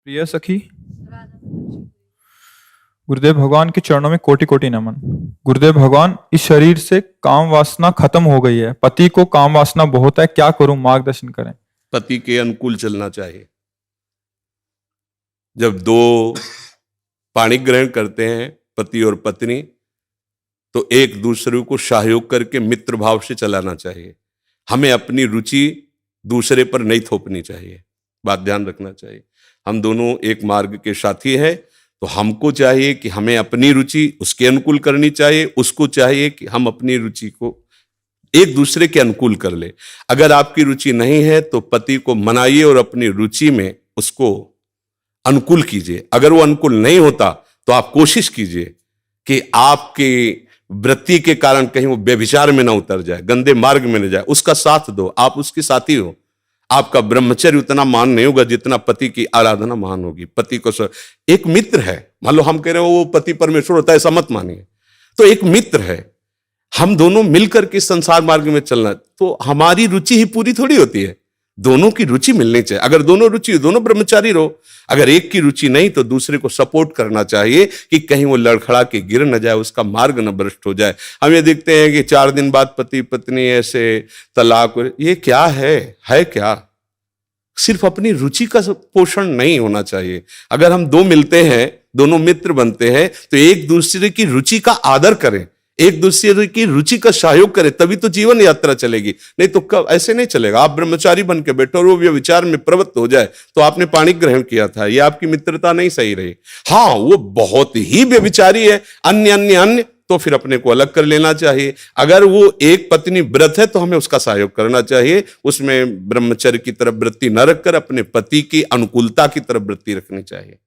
प्रिय सखी, गुरुदेव भगवान के चरणों में कोटि कोटि नमन। गुरुदेव भगवान, इस शरीर से काम वासना खत्म हो गई है। पति को काम वासना बहुत है, क्या करूं, मार्गदर्शन करें। पति के अनुकूल चलना चाहिए। जब दो पाणी ग्रहण करते हैं पति और पत्नी, तो एक दूसरे को सहयोग करके मित्र भाव से चलाना चाहिए। हमें अपनी रुचि दूसरे पर नहीं थोपनी चाहिए, बात ध्यान रखना चाहिए। हम दोनों एक मार्ग के साथी हैं, तो हमको चाहिए कि हमें अपनी रुचि उसके अनुकूल करनी चाहिए, उसको चाहिए कि हम अपनी रुचि को एक दूसरे के अनुकूल कर ले। अगर आपकी रुचि नहीं है तो पति को मनाइए और अपनी रुचि में उसको अनुकूल कीजिए। अगर वो अनुकूल नहीं होता तो आप कोशिश कीजिए कि आपकी वृत्ति के कारण कहीं वो व्यभिचार में ना उतर जाए, गंदे मार्ग में न जाए। उसका साथ दो, आप उसके साथी हो। आपका ब्रह्मचर्य उतना महान नहीं होगा जितना पति की आराधना महान होगी। पति को एक मित्र है, मान लो हम कह रहे हो वो पति परमेश्वर होता है, ऐसा मत मानिए। तो एक मित्र है, हम दोनों मिलकर के संसार मार्ग में चलना, तो हमारी रुचि ही पूरी थोड़ी होती है, दोनों की रुचि मिलनी चाहिए। अगर दोनों रुचि, दोनों ब्रह्मचारी रहो। अगर एक की रुचि नहीं तो दूसरे को सपोर्ट करना चाहिए कि कहीं वो लड़खड़ा के गिर न जाए, उसका मार्ग न भ्रष्ट हो जाए। हम ये देखते हैं कि 4 दिन बाद पति पत्नी ऐसे तलाक, ये क्या है क्या? सिर्फ अपनी रुचि का पोषण नहीं होना चाहिए। अगर हम दो मिलते हैं, दोनों मित्र बनते हैं, तो एक दूसरे की रुचि का आदर करें, एक दूसरे की रुचि का सहयोग करें, तभी तो जीवन यात्रा चलेगी। नहीं तो कब ऐसे नहीं चलेगा। आप ब्रह्मचारी बन के बैठो और वो व्यभिचार में प्रवृत्त हो जाए, तो आपने पाणी ग्रहण किया था, ये आपकी मित्रता नहीं सही रही। हाँ, वो बहुत ही व्यभिचारी है, अन्य, तो फिर अपने को अलग कर लेना चाहिए। अगर वो एक पत्नी व्रत है तो हमें उसका सहयोग करना चाहिए। उसमें ब्रह्मचर्य की तरफ वृत्ति न रखकर अपने पति की अनुकूलता की तरफ वृत्ति रखनी चाहिए।